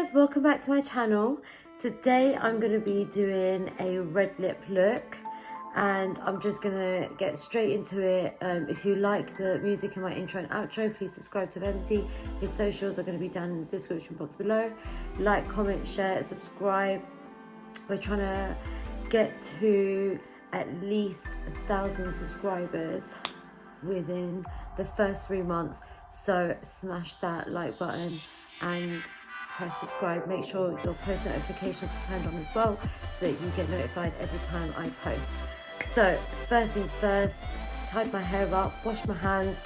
guys, welcome back to my channel. Today I'm going to be doing a red lip look and I'm just going to get straight into it. If you like the music in my intro and outro, please subscribe to Venti. His socials are going to be down in the description box below. Like, comment, share, subscribe. We're trying to get to at least 1,000 subscribers within the first 3 months. So smash that like button and press subscribe. Make sure your post notifications are turned on as well so that you get notified every time I post. So first things first, tied my hair up, wash my hands.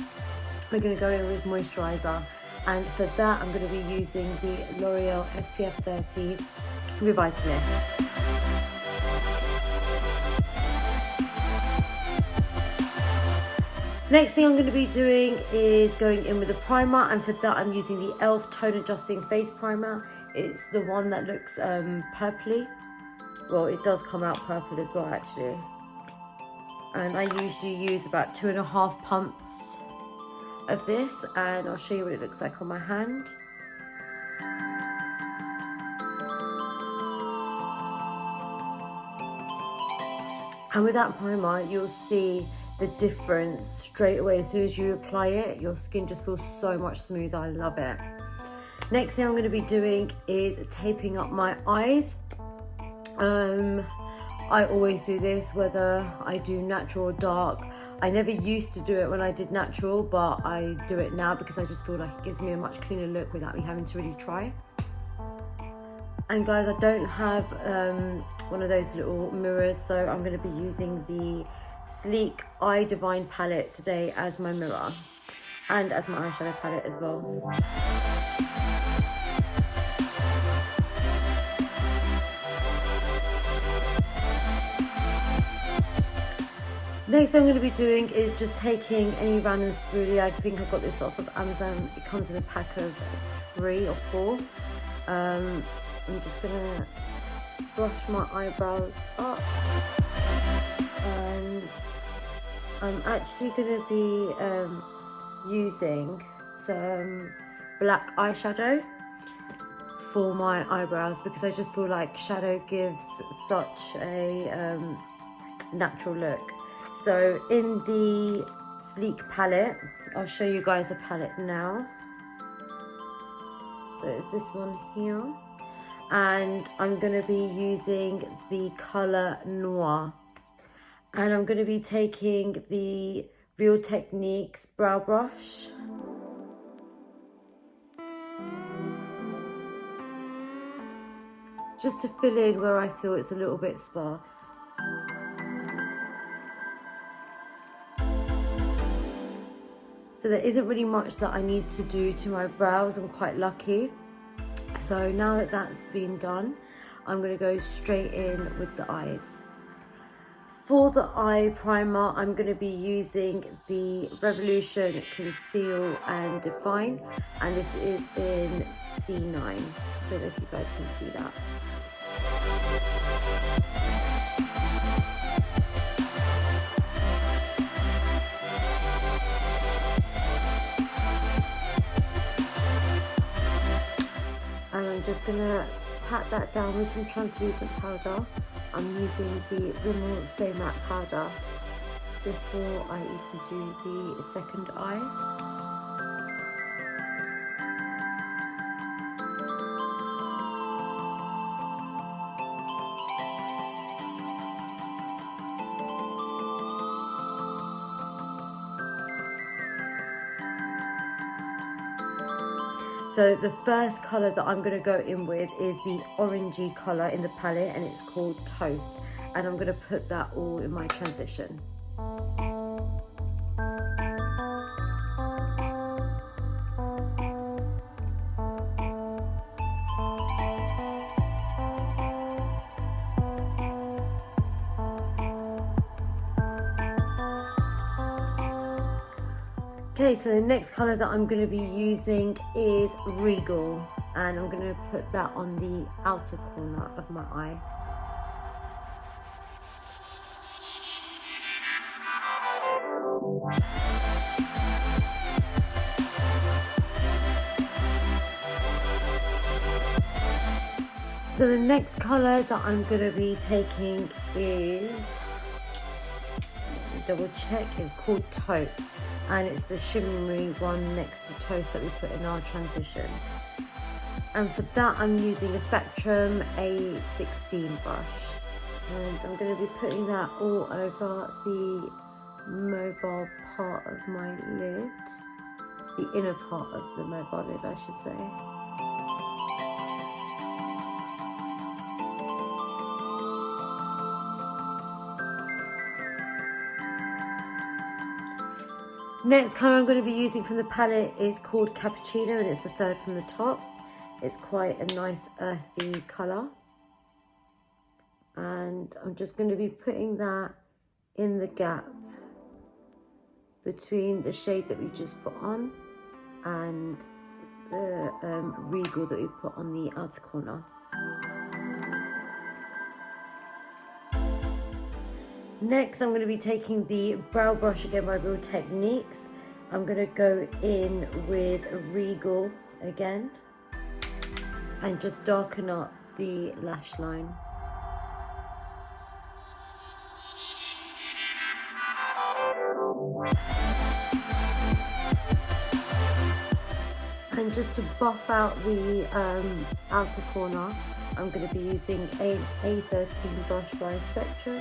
We're going to go in with moisturizer, and for that I'm going to be using the L'Oreal SPF 30 Revitalift. Next thing I'm going to be doing is going in with a primer, and for that I'm using the e.l.f. Tone Adjusting Face Primer. It's the one that looks purpley. Well, it does come out purple as well actually. And I usually use about 2.5 pumps of this, and I'll show you what it looks like on my hand. And with that primer, you'll see the difference straight away. As soon as you apply it, your skin just feels so much smoother. I love it. Next thing I'm going to be doing is taping up my eyes. I always do this whether I do natural or dark. I never used to do it when I did natural, but I do it now because I just feel like it gives me a much cleaner look without me having to really try. And guys, I don't have one of those little mirrors, so I'm going to be using the Sleek Eye Divine palette today as my mirror and as my eyeshadow palette as well. Next thing I'm going to be doing is just taking any random spoolie. I think I got this off of Amazon. It comes in a pack of 3 or 4. I'm just going to brush my eyebrows up. And I'm actually going to be using some black eyeshadow for my eyebrows because I just feel like shadow gives such a natural look. So in the Sleek palette, I'll show you guys the palette now. So it's this one here. And I'm going to be using the colour Noir. And I'm going to be taking the Real Techniques brow brush. Just to fill in where I feel it's a little bit sparse. So there isn't really much that I need to do to my brows. I'm quite lucky. So now that that's been done, I'm going to go straight in with the eyes. For the eye primer, I'm going to be using the Revolution Conceal and Define, and this is in C9. I don't know if you guys can see that. And I'm just going to pat that down with some translucent powder. I'm using the Rimmel Stay Matte powder before I even do the second eye. So the first colour that I'm going to go in with is the orangey colour in the palette, and it's called Toast. And I'm going to put that all in my transition. Okay, so the next colour that I'm going to be using is Regal, and I'm going to put that on the outer corner of my eye. So the next colour that I'm going to be taking is, double check, it's called Taupe, and it's the shimmery one next to Toast that we put in our transition. And for that I'm using a Spectrum A16 brush, and I'm going to be putting that all over the mobile part of my lid, the inner part of the mobile lid I should say. Next colour I'm going to be using from the palette is called Cappuccino, and it's the third from the top. It's quite a nice earthy colour. And I'm just going to be putting that in the gap between the shade that we just put on and the Regal that we put on the outer corner. Next, I'm going to be taking the brow brush again by Real Techniques. I'm going to go in with a Regal again and just darken up the lash line. And just to buff out the outer corner, I'm going to be using an A13 brush by Spectrum.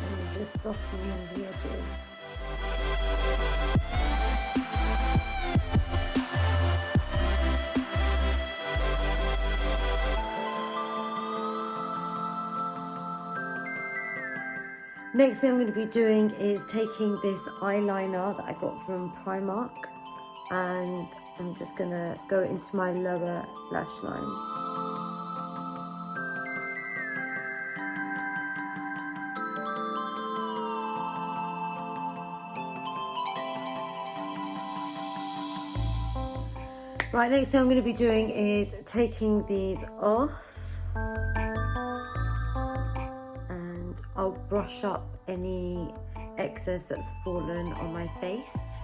And just softening the edges. Next thing I'm going to be doing is taking this eyeliner that I got from Primark, and I'm just going to go into my lower lash line. Right, next thing I'm going to be doing is taking these off, and I'll brush up any excess that's fallen on my face.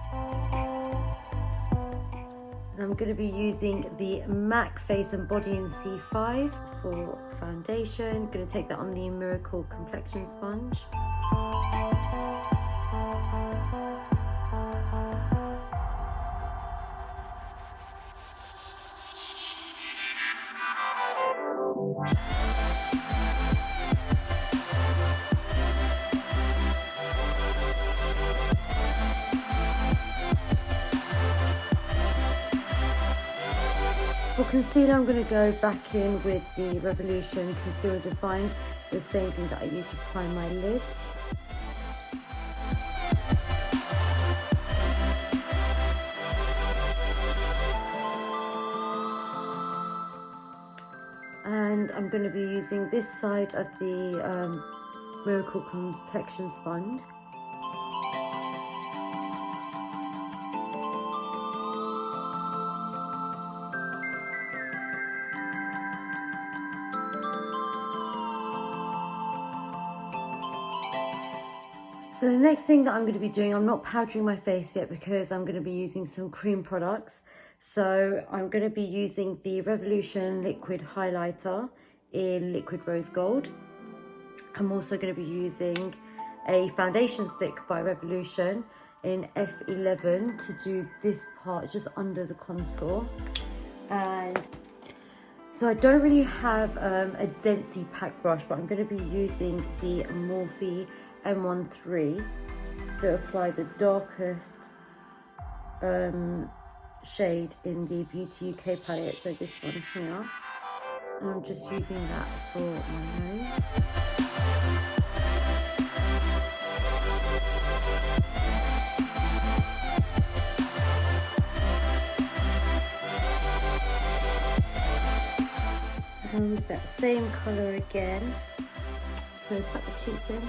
And I'm going to be using the MAC Face and Body in C5 for foundation. I'm going to take that on the Miracle Complexion Sponge. For concealer, I'm going to go back in with the Revolution Concealer Define, the same thing that I used to prime my lids. And I'm going to be using this side of the Miracle Complexion Sponge. So the next thing that I'm going to be doing, I'm not powdering my face yet because I'm going to be using some cream products. So I'm going to be using the Revolution Liquid Highlighter in Liquid Rose Gold. I'm also going to be using a foundation stick by Revolution in F11 to do this part just under the contour. And so I don't really have a Density Pack brush, but I'm going to be using the Morphe M13 to apply the darkest shade in the Beauty UK palette, so this one here, and I'm just using that for my nose. And with that same colour again, just going to suck the cheeks in.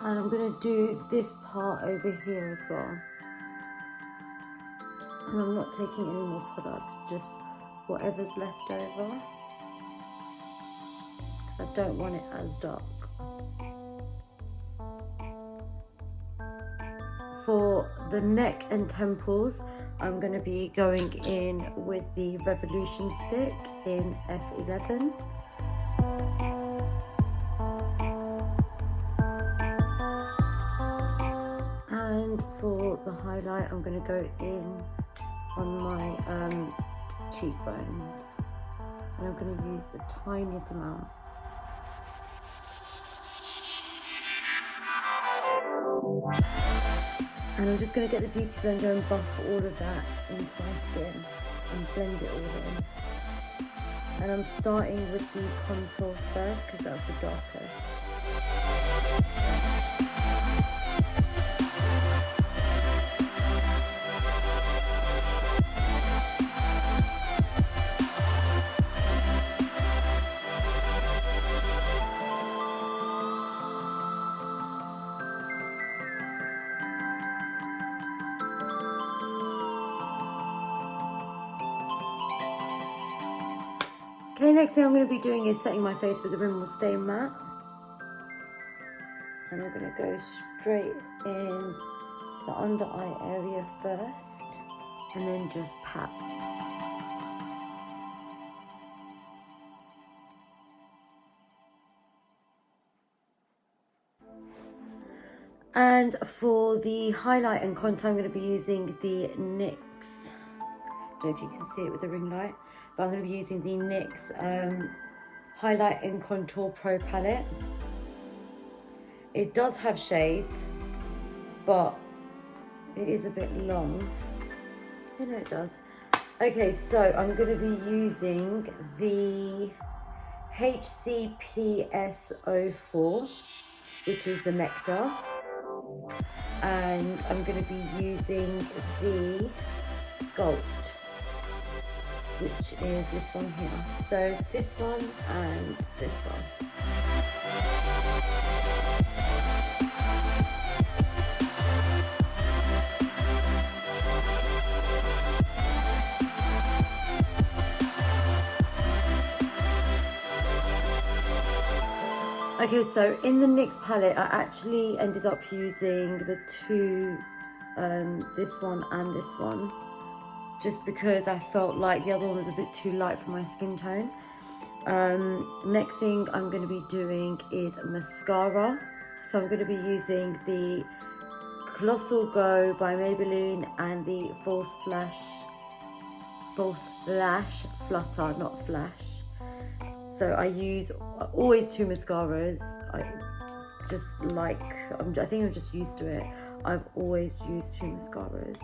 And I'm going to do this part over here as well. And I'm not taking any more product, just whatever's left over, because I don't want it as dark. For the neck and temples, I'm going to be going in with the Revolution stick in F11. And for the highlight, I'm going to go in on my cheekbones, and I'm going to use the tiniest amount. And I'm just going to get the beauty blender and buff all of that into my skin and blend it all in. And I'm starting with the contour first because that's the darkest. Okay, next thing I'm going to be doing is setting my face with the Rimmel Stay Matte. And I'm going to go straight in the under eye area first, and then just pat. And for the highlight and contour, I'm going to be using the NYX. I don't know if you can see it with the ring light, but I'm going to be using the NYX Highlight and Contour Pro palette. It does have shades, but it is a bit long. I know it does. Okay, so I'm going to be using the HCPS04, which is the Nectar. And I'm going to be using the Sculpt, which is this one here. So this one and this one. Okay, so in the NYX palette, I actually ended up using the two, this one and this one, just because I felt like the other one was a bit too light for my skin tone. Next thing I'm going to be doing is mascara. So I'm going to be using the Colossal Go by Maybelline and the False Lash Flutter, not Flash. So I use always two mascaras. I think I'm just used to it. I've always used two mascaras.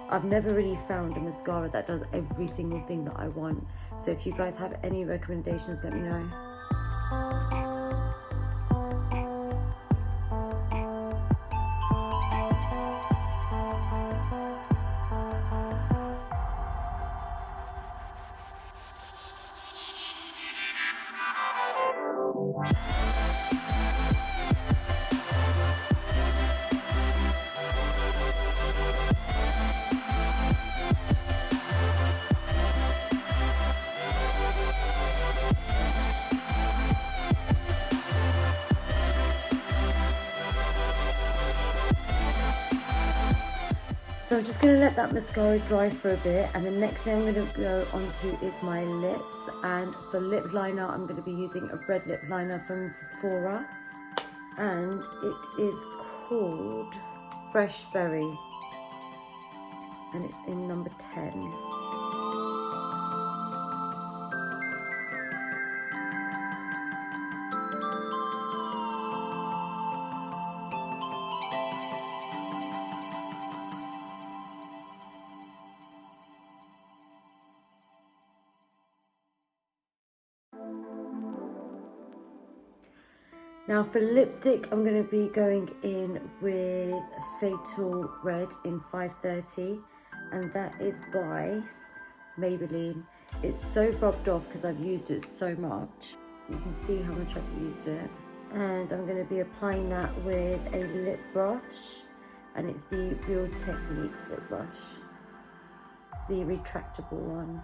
I've never really found a mascara that does every single thing that I want. So if you guys have any recommendations, let me know. So I'm just going to let that mascara dry for a bit, and the next thing I'm going to go onto is my lips. And for lip liner, I'm going to be using a red lip liner from Sephora, and it is called Fresh Berry, and it's in number 10. Now for lipstick, I'm going to be going in with Fatal Red in 530, and that is by Maybelline. It's so rubbed off because I've used it so much. You can see how much I've used it. And I'm going to be applying that with a lip brush, and it's the Real Techniques lip brush. It's the retractable one.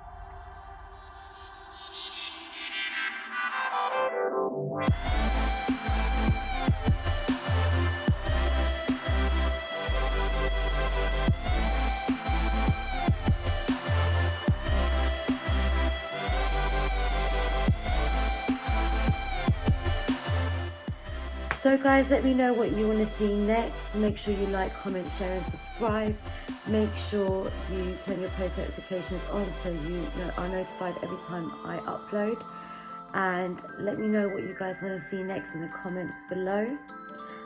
So guys, let me know what you want to see next. Make sure you like, comment, share and subscribe. Make sure you turn your post notifications on so you are notified every time I upload. And let me know what you guys want to see next in the comments below.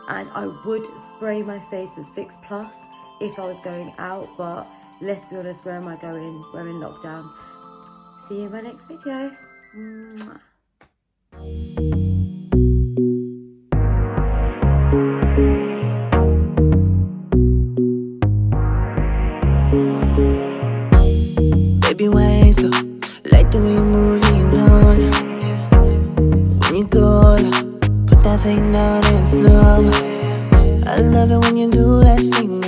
And I would spray my face with Fix Plus if I was going out, but let's be honest, where am I going? We're in lockdown. See you in my next video. Mwah. Baby, why so? Like the way you move, you know. When you go, put that thing down and slow. I love it when you do that thing.